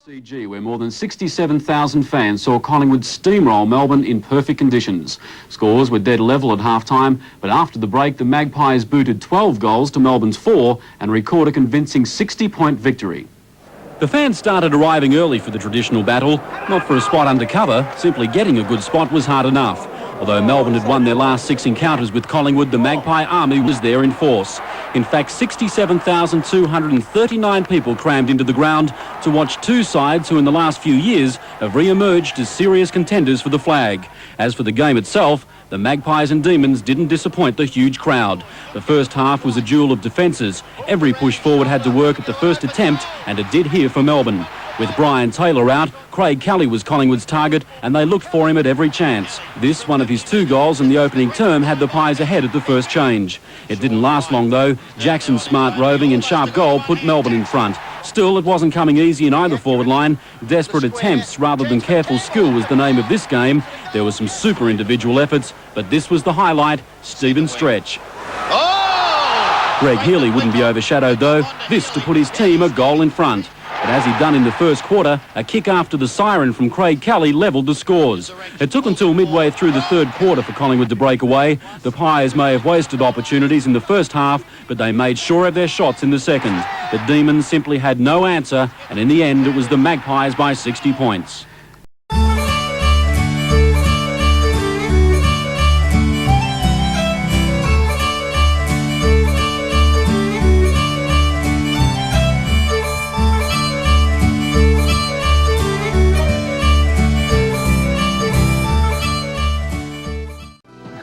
M.C.G, where more than 67,000 fans saw Collingwood steamroll Melbourne in perfect conditions. Scores were dead level at half-time, but after the break, the Magpies booted 12 goals to Melbourne's 4 and recorded a convincing 60-point victory. The fans started arriving early for the traditional battle, not for a spot under cover. Simply getting a good spot was hard enough. Although Melbourne had won their last 6 encounters with Collingwood, the Magpie army was there in force. In fact, 67,239 people crammed into the ground to watch two sides who in the last few years have re-emerged as serious contenders for the flag. As for the game itself, the Magpies and Demons didn't disappoint the huge crowd. The first half was a duel of defences. Every push forward had to work at the first attempt, and it did here for Melbourne. With Brian Taylor out, Craig Kelly was Collingwood's target, and they looked for him at every chance. This, one of his 2 goals in the opening term, had the Pies ahead at the first change. It didn't last long though. Jackson's smart roving and sharp goal put Melbourne in front. Still, it wasn't coming easy in either forward line. Desperate attempts rather than careful skill was the name of this game. There were some super individual efforts, but this was the highlight: Stephen Stretch. Greg Healy wouldn't be overshadowed though, this to put his team a goal in front. But as he'd done in the first quarter, a kick after the siren from Craig Kelly levelled the scores. It took until midway through the third quarter for Collingwood to break away. The Pies may have wasted opportunities in the first half, but they made sure of their shots in the second. The Demons simply had no answer, and in the end it was the Magpies by 60 points.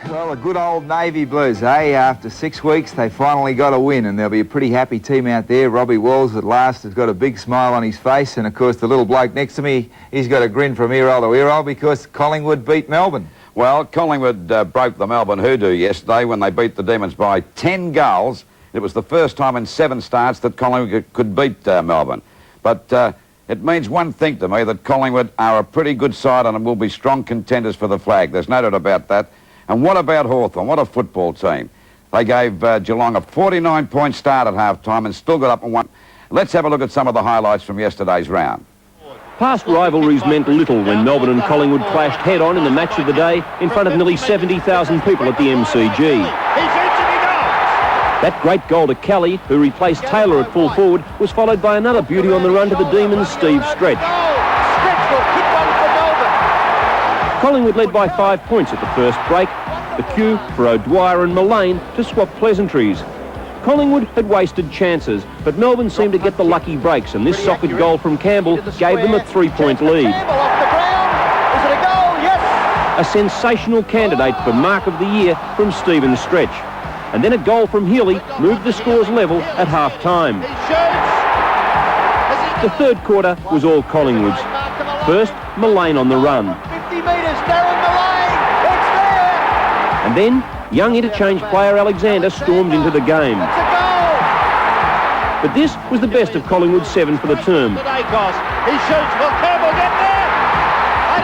Well, the good old Navy Blues, eh? After 6 weeks, they finally got a win, and there'll be a pretty happy team out there. Robbie Walls at last has got a big smile on his face, and of course the little bloke next to me, he's got a grin from ear-hole to ear-hole because Collingwood beat Melbourne. Well, Collingwood broke the Melbourne hoodoo yesterday when they beat the Demons by 10 goals. It was the first time in 7 starts that Collingwood could beat Melbourne. But it means one thing to me, that Collingwood are a pretty good side and will be strong contenders for the flag. There's no doubt about that. And what about Hawthorn? What a football team. They gave Geelong a 49-point start at half-time and still got up and won. Let's have a look at some of the highlights from yesterday's round. Past rivalries meant little when Melbourne and Collingwood clashed head-on in the match of the day in front of nearly 70,000 people at the M.C.G. That great goal to Kelly, who replaced Taylor at full forward, was followed by another beauty on the run to the Demons' Steve Stretch. Collingwood led by 5 points at the first break. The cue for O'Dwyer and Mullane to swap pleasantries. Collingwood had wasted chances, but Melbourne seemed to get the lucky breaks, and this socket goal from Campbell gave them a 3-point lead. A sensational candidate for Mark of the Year from Stephen Stretch. And then a goal from Healy moved the scores level at half-time. The third quarter was all Collingwood's. First, Mullane on the run. And then, young interchange player Alexander stormed into the game. But this was the best of Collingwood's 7 for the term. The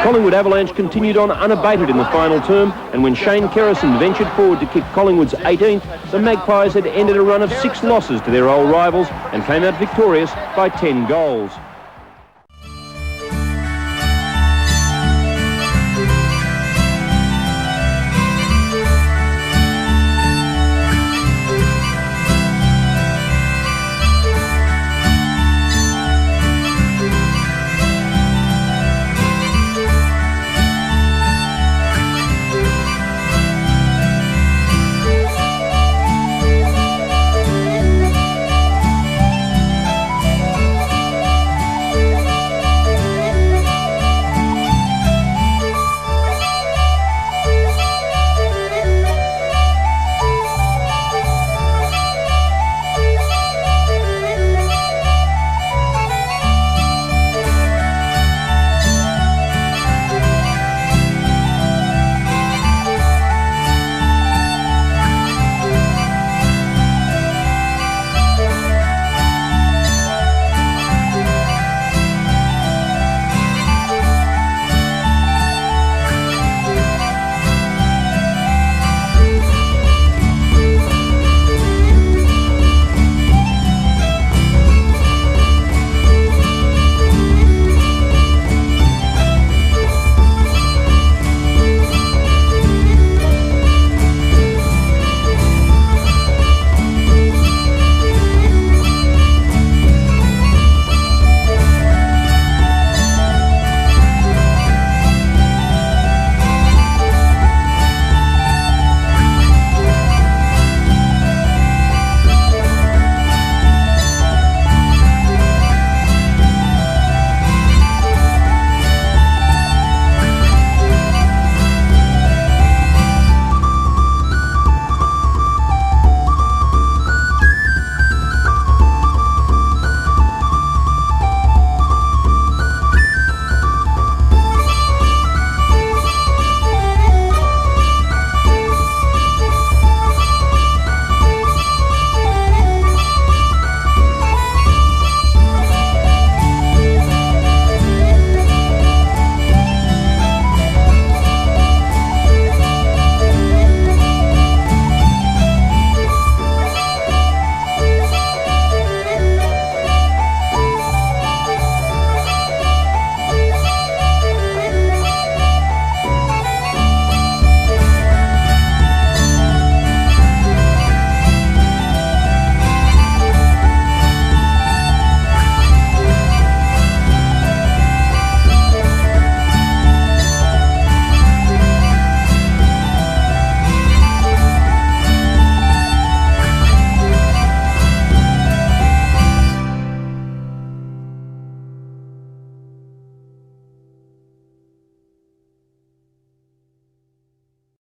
Collingwood Avalanche continued on unabated in the final term, and when Shane Kerrison ventured forward to kick Collingwood's 18th, the Magpies had ended a run of 6 losses to their old rivals and came out victorious by 10 goals.